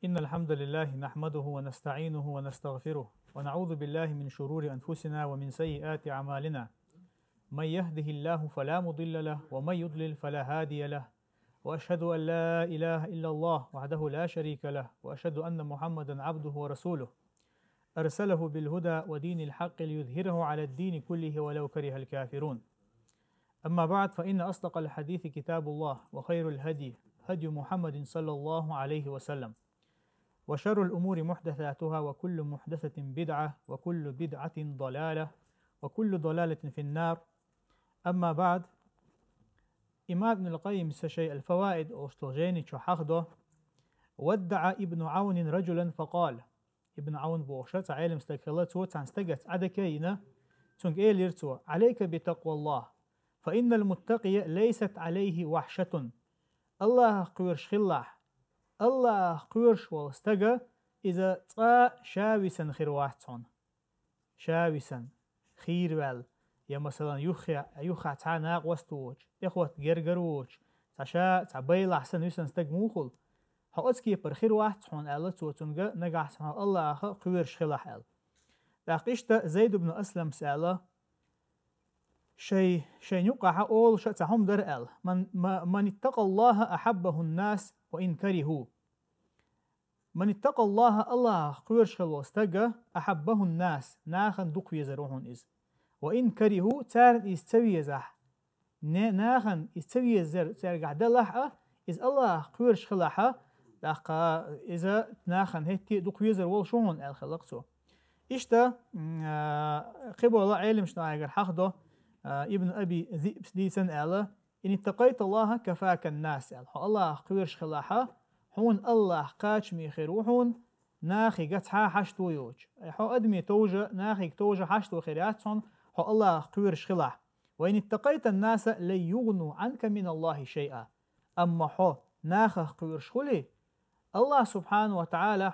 إن الحمد لله نحمده ونستعينه ونستغفره ونعوذ بالله من شرور أنفسنا ومن سيئات أعمالنا. من يهده الله فلا مضل له ومن يضلل فلا هادي له، وأشهد أن لا إله إلا الله وحده لا شريك له، وأشهد أن محمدا عبده ورسوله أرسله بالهدى ودين الحق ليظهره على الدين كله ولو كره الكافرون. أما بعد، فإن أصدق الحديث كتاب الله، وخير الهدي هدي محمد صلى الله عليه وسلم، وشر الأمور محدثاتها، وكل محدثة بدعة، وكل بدعة ضلالة، وكل ضلالة في النار. أما بعد، إمام ابن القيم سشيء الفوائد أوستوجيني حقده. ودع ابن عون رجلا فقال، ابن عون بوشت عالم استكلت وتعن استجت عدكينا تنك إيليرتو عليك بتقوى الله، فإن المتقي ليست عليه وحشة. الله قيرش خلاح، الله قيرش واستجى إذا تا شاوسا خيرواتون، شاوسا خير وال يا مثلا يخا تعناق وستوج إخوة جرجروج تشا تعبيل أحسن يسن استجموخل حقتكي برخير واحد حون ألا توتنجا نجح سبحان الله قيرش خلاح أل. لقيشت زيد بن أسلم سأله شيء يقع أول شيء تهم در أل من اتقى الله أحبه الناس وإن كرهوا. من اتقى الله قيرش خلوستجا أحبه الناس ناخن دق يزروهن إز، وإن كرهوا تارد يستوي زح ناخن يستوي زر ترجع دلحة إز الله قيرش خلاحة لقى إذا ناخن هتي دق يزر والشون الخلقته. إشتا قبل الله علم شنايجر حقده ابن أبي ذئب ديسن ألا إن اتقيت الله كفاك الناس أل الله قيرش خلاحة حون الله قاش ميخيروحون ناخي قطعا حشتو يوج حو أدمي توجه ناخي توجه حشتو خيراتهم حو الله قيرش خلاح. وإن اتقيت الناس لن يغنوا عنك من الله شيئا، أما حو ناخ قيرش خلي الله سبحانه وتعالى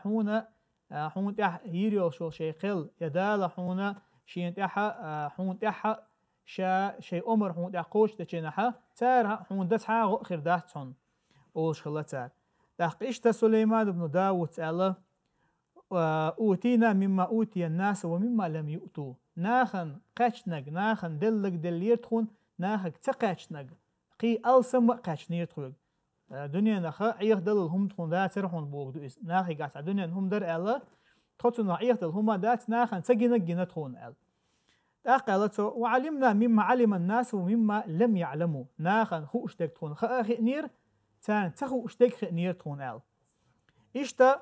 حون تح هيريو شو شيء قل يدال حون شين تح حون تح شيء أمر حون تح قوش تجنحه تار حون دتها خير داتهم أولش خلتار. تحقيشت سليمان بن داود ألا أوتينا مما أوتي الناس ومما لم يؤتوا. ناخن قاشنق ناخن دلق دليرتخون ناخك تقاشنق قي ألسم قاشنيرتخوك دنيا نخا عيخ دل هم تخون دات رحون بوغدو إس ناخي قاس دنيا هم در ألا تخطنا عيخ دل هما دات ناخن تجينق جنتخون أل. تقالته وعلمنا مما علم الناس ومما لم يعلموا. ناخن خو اشتكتخون خاخي نير تان تخو اشتك نير تخون أل. إشتا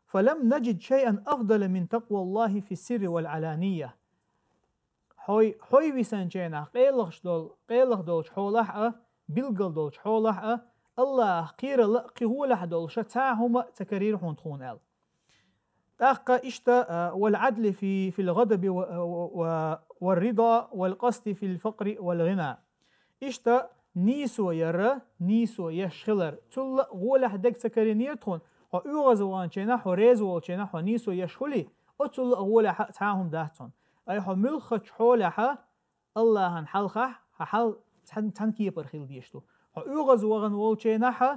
فلم نجد شيئا أفضل من تقوى الله في السر والعلانية. حوي بسنجينا قيلخ دولش حولح بلقل دولش حولح الله قير قهولح دولش تاهم تكرير حون تخون أل. تاقا إشتا والعدل في الغضب والرضا والقصد في الفقر والغنى. إشتا نيسو يرى نيسو يشخلر تل غولح دك تكرينير تخون حو يغزوان چينا حو ريزوال چينا حو نيسو يشخلي أتل غولح تاهم داتون أي حو ملخش حولح الله هنحلخح حل تنكي برخيل ديشتو حو يغزوان وال چينا حو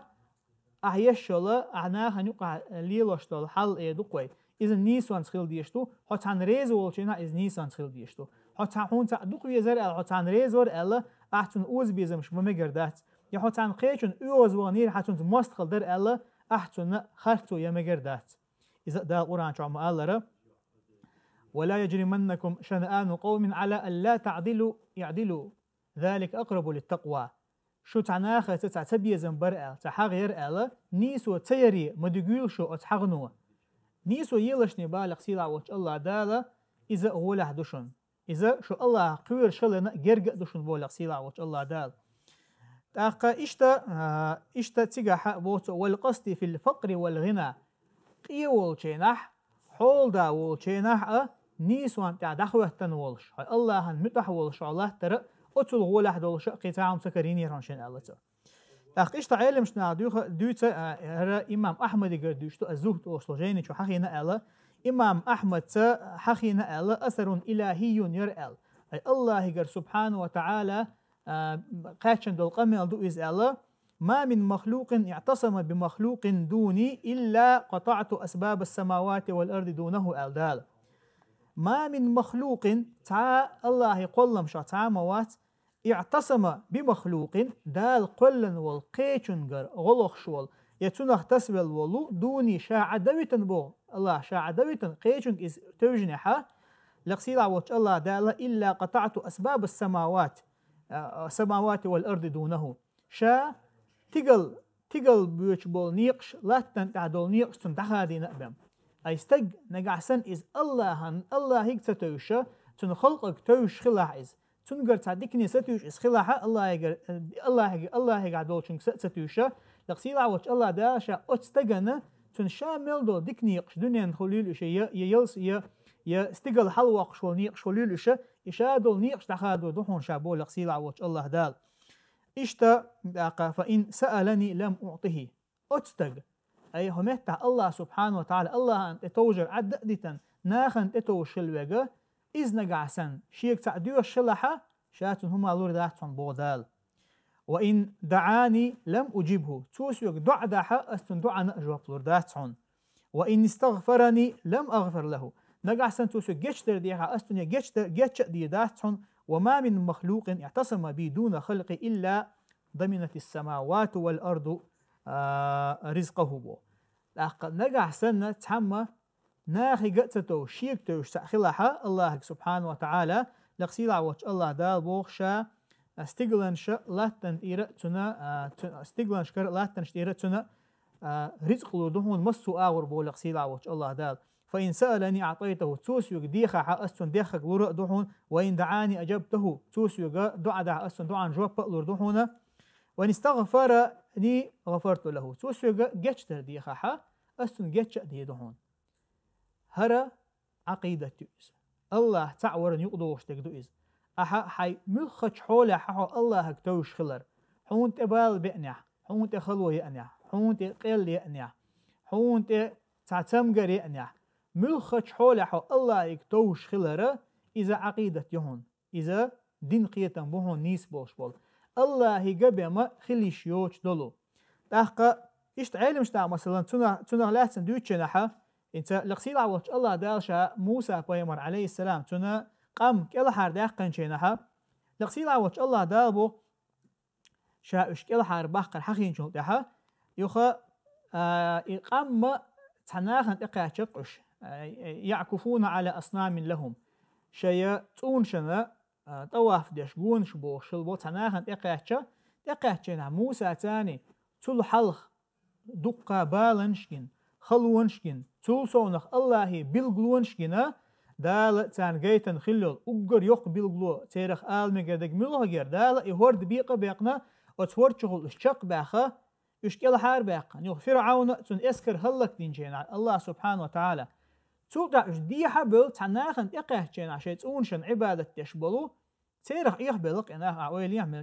أهيشلا أعناها نقع ليلوشتل حل إيدوكوي إذا نيسوان تخيل ديشتو حو تان ريزوال چينا إذ نيسوان تخيل ديشتو حو تان دوكو يزر حو تان ريزور ألا أحتون أوز بيزمش ممجردات يا حو تان قيشون أوز وانير حتون مستخل در ألا أحتون خرطو يمجردات. إذا دا القرآن شعم ألا ولا يجرمنكم شنآن قوم على ألا تعدلوا يعدلوا ذلك أقرب للتقوى. شو تعناخة تتعتبي زنبر تحغير ألا نيسو تيري مدقيل شو أتحغنوا نيسو يلشني بالغ سيلا وش الله دالا إذا أوله دشن إذا شو الله قوير شلنا جرق دشن بالغ سيلا وش الله دال. تاقا إشتا تيجا بوت والقصد في الفقر والغنى قيول شينح حول دا وول شينح نيسوان تاع دخوه تنولش الله متحولش الله ترى أتل غولح دولش قطعهم سكريني رانشين الله تا. تاق إشتا علم شنا دوتا هرا إمام أحمد قردوشتو الزهد وصلجيني شو حقينا الله إمام أحمد تا حقينا الله أثر إلهي يرأل أي الله قر سبحانه وتعالى قاتشن دول قمل دو إز الله ما من مخلوق اعتصم بمخلوق دوني إلا قطعت أسباب السماوات والأرض دونه ألدال. ما من مخلوق الله يقول لهم شا موات اعتصم بمخلوق دال قلن والقيتشنجر غلق شول يتنخ تسبل ولو دوني شا عدويتن بو الله شا عدويتن قيتشنج إز توجنحا لقسيلا وش الله دال إلا قطعت أسباب السماوات والأرض دونه شا تقل بيوش بول نيقش لا تنتعدول نيقش تنتخادي نقبم أيستج نجعسن إز الله هيك ستوشة تن خلقك توش خلاح إز تنقر تعديكني ستوش إز خلاحة الله هيك عدول شنك ستوشة لقسيلا وش الله داشا أتستجنا تن شامل دول ديكني يقش دنيا خليل إشي يلس يا استقل حلوق شو نيقش خليل إشي إشادول نيقش تخادو دحون شابو لقسيلا وش الله دال إشتا فإن سألني لم أعطه أتستج أي همتا الله سبحانه وتعالى الله أن تتوجر عددتا ناخن تتوشل وجه إذ نجعسن شيك تعديو الشلحة شاتن هما لورداتهم بودال وإن دعاني لم أجيبه توسيوك دعدحة أستن دعنا أجواب لورداتهم وإن استغفرني لم أغفر له نجعسن توسيوك جيشتر ديها أستن جيتش ديداتهم وما من مخلوق اعتصم بي دون خلق إلا ضمنت السماوات والأرض رزقه بو نجح سنة تحمى ناخي قتتو شيك توش سأخلها الله سبحانه وتعالى لقسيلا وش الله دال بوخشا استقلنش لاتن إيرتنا استقلنش كر لاتن إيرتنا رزق لدهون مسو آور بو لقسيلا وش الله دال فإن سألني أعطيته توسيوك ديخا أستن ديخك لور دهون وإن دعاني أجبته توسيوك دعا أستن دعان جواب لور وإن استغفرني غفرت له توسيوك جتر ديخا أستن جتش ديدهون هرا عقيدة تؤس الله تعور يقضوش تقدوئز حي ملخش حوله حو الله هكتوش خلر حون تبال بأنيح حون تخلو يأنيح حون تقل يأنيح حون تعتمقر يأنيح ملخش حوله حو الله يكتوش خلر إذا عقيدة يهون إذا دين قيتا بهون نيس بوش بول الله يقبع ما خليش يوش دولو تحقا إشت علمش تا مثلا تنا لاتن دوتشنحا انت لقسيل عوش الله دالشا موسى بيمر عليه السلام تنا قام كلا حار داقن شينحا لقسيل عوش الله دالبو شا اش كلا حار باقر حقين شو دحا يخا قام تناخن اقاشقش يعكفون على اصنام لهم شيا تونشنا طواف دشقون شبو شلبو تناخن اقاشنا موسى تاني تل حلخ دقا بالنشكن خلونشكن تول صونخ الله بلغلونشكن دال تان جيتن خلول أجر يق بلغلو تاريخ مجردك ملوهجر دال يهورد بيقة بيقنا وتهورد شغل الشق باخا يشكل حار باقا يو فرعون تن اسكر هلك دين جينا الله سبحانه وتعالى تول داش دي حبل تناخن اقه جينا شيتونشن عبادة يشبلو تاريخ يخبلق انا عويليا من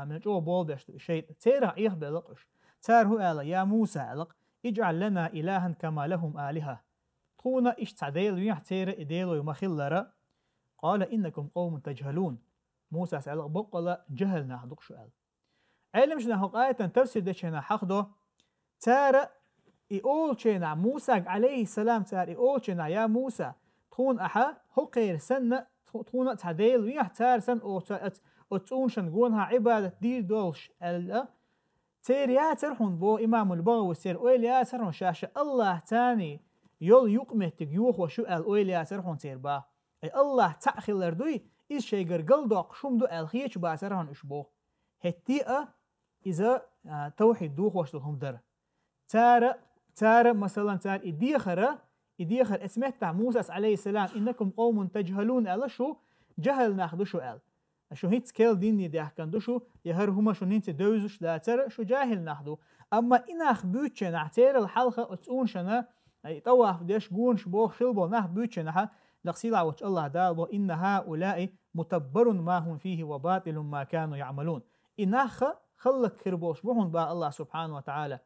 الجوغ بول بيشت شيء تاريخ يخبلقش تاره آلا يا موسى ألق اجعل لنا إلها كما لهم آلهة تخونا إش تعديل ويحتير إديلو يمخلر قال إنكم قوم تجهلون موسى سألق بقلا جهلنا حدق سؤال علمش نحق آية تفسير دشنا حقدو تار إقول شينا موسى عليه السلام تار إقول شينا يا موسى تخون أحا حقير سنة تخونا تعديل ويحتار سن أو تونشن قونها عبادة دير دولش ألا تير يا ترحون بو إمام البغوي سير أويل يا ترحون شاشة الله تاني يول يقمتك يوخ وشؤال أويل يا ترحون تير با أي الله تأخي لردوي إذ شيقر قلدوق شمدو الخيش با ترحون إشبو هتيئة إذا توحيد دوخ وشتلهم در تار مثلا تار إديخر اسمه موسى عليه السلام إنكم قوم تجهلون ألا شو جهل ناخدو شؤال شو هيت سكيل ديني دي أحكان شو يهر هما شو نينت دوزوش لا ترى شو جاهل ناخدو أما إناخ بيوتش نعتير الحلقة أتقون شنا طواف ديش قون شبوخ شلبو ناخ بيوتش نحا لقسيلا وش الله دالبو إن هؤلاء متبر ما هم فيه وباطل ما كانوا يعملون إناخ خلق خربوش بوحون با الله سبحانه وتعالى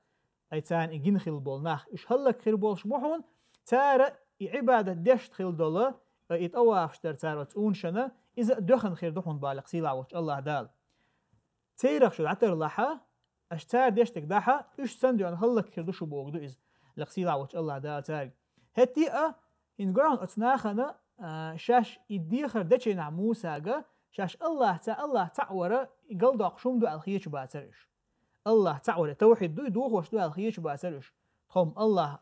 أي تان إجين خلبول ناخ إش خلق خربوش بوحون تارى عبادة ديش تخل دولا إتواف شتر تارى أتقون شنا إذا دخن خير دحون بالق سيلا وش الله دال تيرخ شو عتر لحا اشتار ديشتك داحا اش سندو ان هلك كردو شو بوغدو از لقسيلا وش الله دا تارج هتي ان قران اتناخنا شاش يديخر دچي نعموساغا شاش الله تعورا يقل داقشوم دو الخيش باترش الله تعورا توحيد دو دوخ وش دو الخيش باترش خم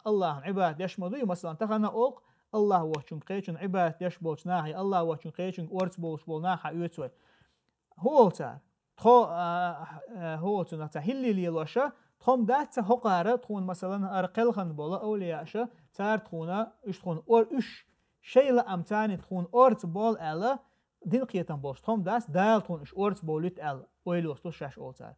الله عباد يشمدو مثلا تخنا اوق الله وشون قيچن عباد يشبولش ناحي الله وشون قيچن اورت بولش بول ناحا يوتوي هو تار تخو هو تنتا هلي ليلوشا تخم دات هقاره تخون مثلا ارقلخن بولا اولياشا تار تخونا اش تخون اور اش شيلا امتاني تخون اورت بول الا دين قيتن بولش تخم داس دال تخون اش اورت بولت ال ويلوس تو شاش اولتار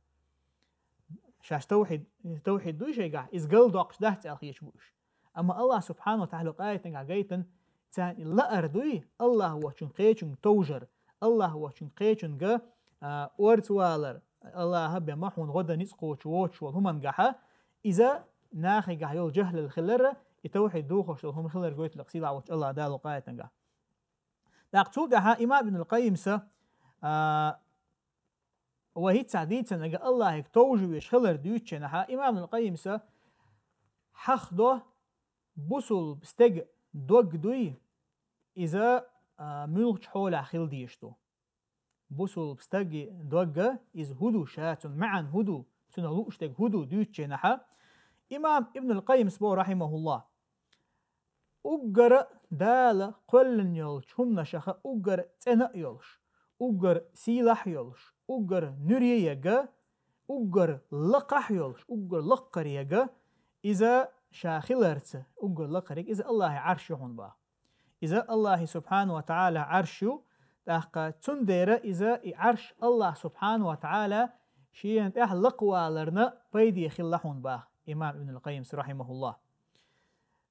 شاش توحيد دوي شي قاع از قل دوقش دات الخيش بوش اما الله سبحانه وتعالى قايتن قايتن تاني لا اردوي الله هو چون قيچن توجر الله هو چون قيچن قا اورت والر الله بمحون غدا نسقو چوچ والهمن قاحا اذا ناخي قاع يول جهل الخلره يتوحيد دوخش هم خلر قويت لقسيلا وش الله دالو قايتن قاع داقتو قاحا امام ابن القيم سا وهي تعديد سنة الله هيك توجوش خلر ديوتشنها امام ابن القيم سا حخدو بوصل بستج دوق دوي إذا ملوش حول خيل ديشتو بوصل بستج دوق إذ هدو شات معا هدو تنلوش تج هدو ديوتشنها إمام ابن القيم سبو رحمه الله أجر دال قل يلش هم نشخ أجر تنا يلش أجر سيلح يلش أجر نري يجا أجر لقح يلش أجر لقر يجا إذا شاخلرت أقول لقريك إذا الله عرشهن با إذا الله سبحانه وتعالى عرشه تحقا تندير إذا عرش الله سبحانه وتعالى شيئا لقوا لرنا بيدي خلحون با إمام ابن القيم رحمه الله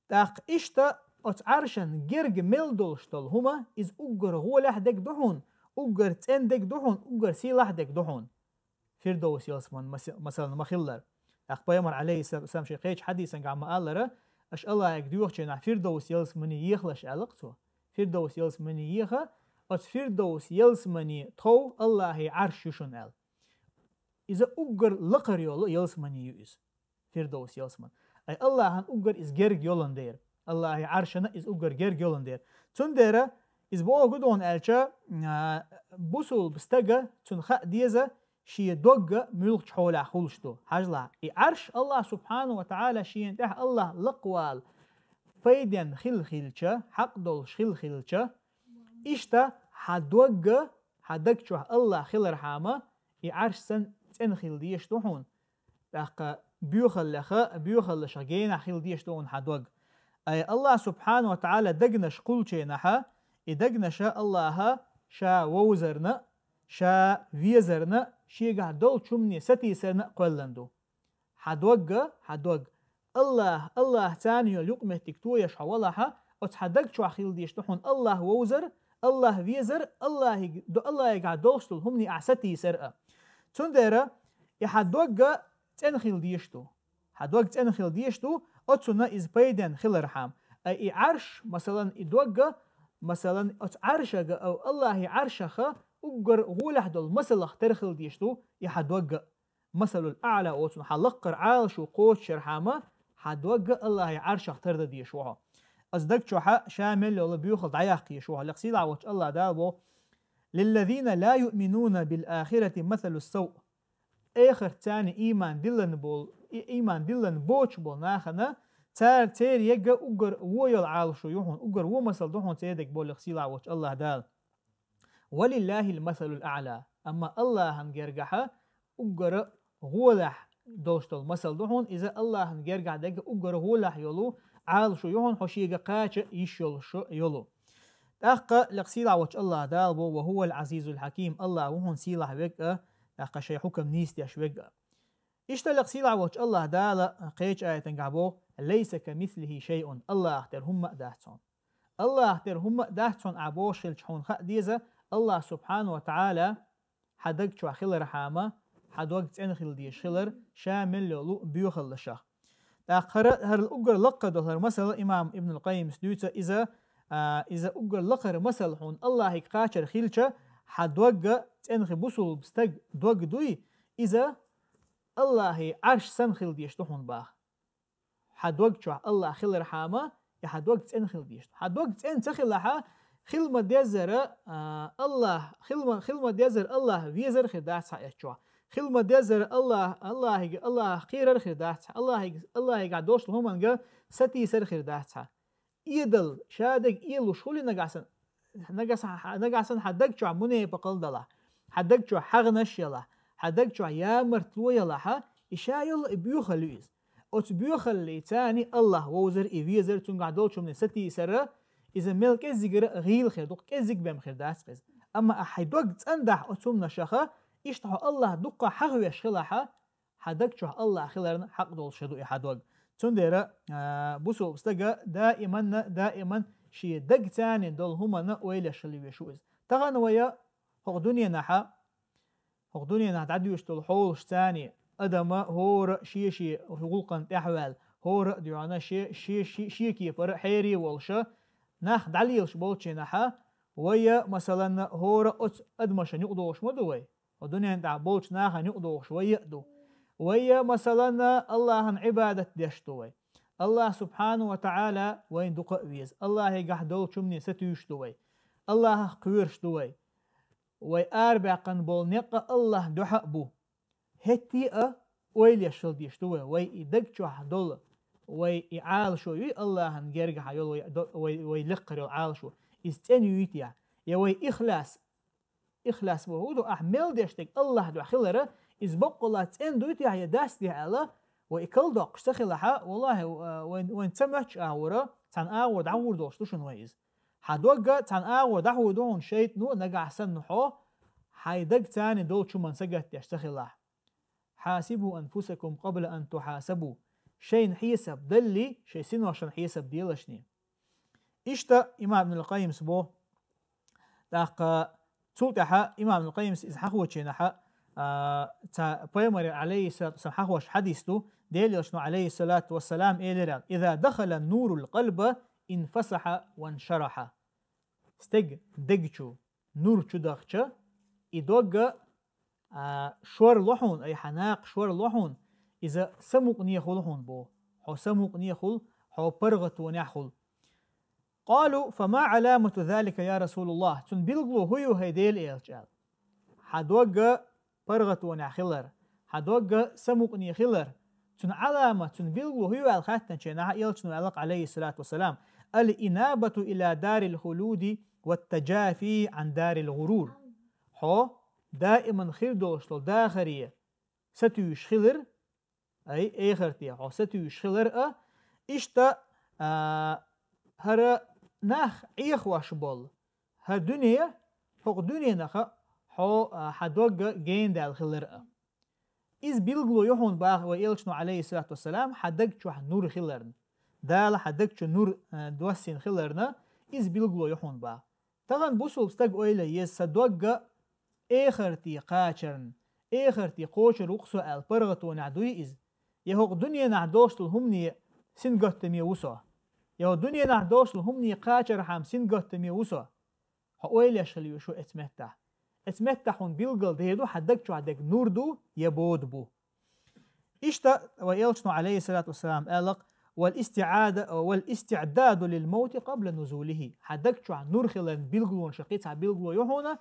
تحق إشتا أتعرشن جرج ملدولشتل هما إذ أقر غولح دك دحون أقر تن دك دحون أقر سيلح دك دحون فردوس يلسمان مثلا مخلر أخبار عليه السلام شيخ حديثا قام قال أش الله يقدوه جنا فردوس يلس مني يخلش علاقته فردوس يلس مني يخا أس فردوس يلس مني تو الله عرش شنال إذا أجر لقر يلس مني يؤس فردوس يلس من أي الله هن أجر إز جرج يولن دير الله عرشنا إز أجر جرج يولن دير تنديره إز بقى قدون ألشا بوصل بستجا تنخ ديزا شي دوغ ملك حول خلشتو حجلا عرش الله سبحانه وتعالى شي انتح الله لقوال فيدن خلخلچا حق دولش خلخلچا اشتا حدوغ حدكچو الله خلر حاما عرش سن تنخل ديشتوحون داق بيوخل شغينا خل ديشتوحون حدوغ اي الله سبحانه وتعالى دغنش قلچينها ادغنش الله شا ووزرنا شا ويزرنا شيغا دول چومني ستي سنة قلندو حدوغ الله تاني يقمه تكتو يشحولها اتحدق شو خيل ديشتحون الله ووزر الله ويزر الله يقع دولشتل همني اعستي سرقة تنديرا يحدوغ تنخيل ديشتو حدوغ تنخيل ديشتو اتسونا از بيدن خيل رحام اي عرش مثلا ادوغ مثلا اتعرشغ او الله عرشخ أجر غولح دول مثل ترخل ديشتو يحدوغ مثل الأعلى أوتن حلقر عالش وقوت شرحامة حدوغ الله عرش اخترد ديشوها أصدق شوحا شامل ولا بيوخل دعياق يشوها لقصيد عوش الله دالبو للذين لا يؤمنون بالآخرة مثل السوء آخر تاني إيمان دلن بوش بول ناخنا تير يجا أجر ويل عالشو يوحون أجر ومثل دوحون تيدك بول لقصيد عوش الله دال ولله المثل الأعلى أما الله هنجرجها أجر غولح دوشتل مثل دهون إذا الله هنجرجع دق أجر غولح يلو عال شو يهون حشيجة قاش يشيل شو يلو تأخ لقسيلا وش الله دالبو وهو العزيز الحكيم الله وهون سيلا وجه تأخ شيء حكم نيستيش وجه إيش لقسيلا وش الله دال قيش آية تنجعبو ليس كمثله شيء الله اختر هم دهتون الله اختر هم دهتون عبوش الشحون خ ديزه الله سبحانه وتعالى حدق شو خيل رحامة حدوقت إن خيل ديش خيلر شامل لو بيوخل الشخ تأخر هر الأجر لقد هر مثل إمام ابن القيم سدوته إذا أجر لقر مثل حون الله يقاشر خيلشة حدوق إن خي بوصل بستق دوق دوي إذا الله عرش سن خل ديشتوحون باخ حد وقت شو الله خل رحامة يا حد وقت إن خل ديشت حد وقت إن تخل لها خل ما ديزر الله خل ما ديزر الله ويزر خدات سايتشوا خل ما ديزر الله خير خدات الله يقعد دوش لهم أنجا ستي سر خدات يدل شادق يلو شولي نجاسن حدك شو مني بقول دلا حدك شو حغنش يلا حدك شو يا مرتلو يلا ها إشايل بيوخلويز أو بيوخلي تاني الله ووزر إيفيزر تونغ دول شو من ستي سر إذا ملك الزجر غيل خير دوك الزج بهم خير داسقز أما أحيدوق تندح أتوم نشخة يشتحو الله دقة حغوي شخلها حدك شو الله خلرنا حق دول شدو إحدوق تندير بوسو بستجا دائما شي دق تاني دول هما نقويل شلي بيشوز تغن ويا هو دنيا نحا تعدي يشتل حولش تاني أدم هور شي غلقن تحوال هور ديانا شي كيفر حيري والشا ناخ دليلش بولشي نحا ويا مثلا هور أدمش نقدوش مدوي ودنيا انت بولش ناخ نقدوش ويأدو ويا مثلا الله عبادة ديشتوي الله سبحانه وتعالى وين دقق ويز الله يقحدول شمني ستيشتوي الله قويرشتوي وي أربع قنبول نقا الله دحق بو هتي ويل يشل ديشتوي وي يدق دول وي يعال شو يي الله نجرجح يول وي لقر يعال شو يستني يتيا يا وي إخلاص بهودو أحمل ديشتك الله دو خلره إزبق الله تين دويتي هي داستي على وإكل دق اشتخلها والله وين تسمعش أورا تان أور دعور دوش دوشن ويز حدوجا تان أور دعور دون شيء نو نجا أحسن نحو حيدق تاني دول شو من سجت يشتخلها حاسبوا أنفسكم قبل أن تحاسبوا شيء حيسب دلي شيء سين وشن حيسب ديلشني إشتا إمام ابن القيم سبو داق تولتها إمام ابن القيم إذا حقوة شينها تا بيمر عليه الصلاة والسلام حقوش حديثه ديلشنو عليه الصلاة والسلام إلى إذا دخل النور القلب انفسح وانشرح استج دقشو نور شو دقشة إدوغ شور لحون أي حناق شور لحون إذا سموق نيخل لحون بو حو سموق نيخل حو برغت ونيخل قالوا فما علامة ذلك يا رسول الله تنبلغوا هيو هيديل إيلجال حدوغ برغت ونيخلر حدوغ سموق نيخلر تن علامة تنبلغوا هيو الخاتن شيناها إيلجنو ألق عليه الصلاة والسلام الإنابة إلى دار الخلود والتجافي عن دار الغرور حو دائما خير دوشتل داخرية ستوش خلر أي آخرتي حو ستوش خلر إشتا هر ناخ عيخ واشبول هر دنيا حق دنيا نخا حو حدوغ جين دال خلر إز بيلغلو يحون باغ وإلشنو عليه الصلاة والسلام حدق شوح نور خلرن دال حدق شو نور دوسين خلرنا إز بيلغلو يحون باغ تغن بوصل بستق أويلا يز صدوغ آخرتي قاچرن آخرتي قوشر وقسو البرغتو نعدوي إز يهوق دنيا نعدوشتل همني سنغتمي وسو يهو دنيا نعدوشتل همني قاچر حام سنغتمي وسو هأويلا شليو شو اتمتحون بيلغل ديدو حدك شو حدك نور دو يبود بو إشتا وإلشنو عليه الصلاة والسلام قالق والاستعداد للموت قبل نزوله حدك شو نور خلن بيلغلون شقيتها بيلغلو يهونا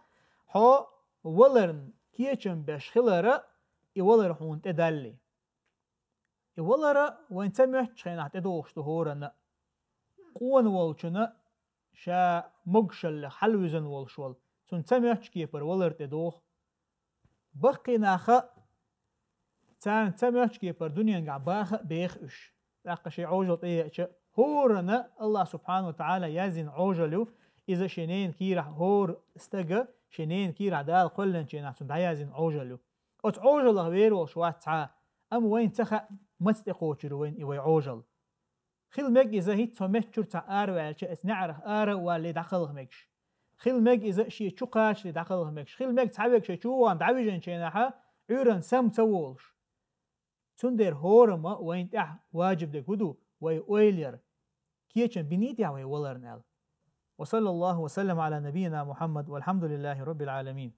حو ولرن كيچن بش خلره يولر هون تدلي يولر وين تمح شينا تدوخشتو هورن قون ولچنا شا مغشل حلوزن ولشول تون تمح كيبر ولر تدوخ بقينا خ تان تمح كيبر دنيا باخ بيخش لاق شي عوجل طيچ هورن الله سبحانه وتعالى يزن عوجلو اذا شنين كيرا هور استجا شنين كير عدال قلن شينا تون دايزين عوجلو ات عوجل غير وشوات تا ام وين تخا مستقوچر وين اي عوجل خيل مج اذا هي تمشر تا ار والش اسنعره ار واللي دخل مكش خيل مج اذا شي چوقاش اللي دخل مكش خيل مج تعبك شي وان دعوجن شينا عورن سم تولش تون دير هورما وين تح واجب دكودو وي اويلر كيچن بنيتي وي ولرنال وصلى الله وسلم على نبينا محمد والحمد لله رب العالمين.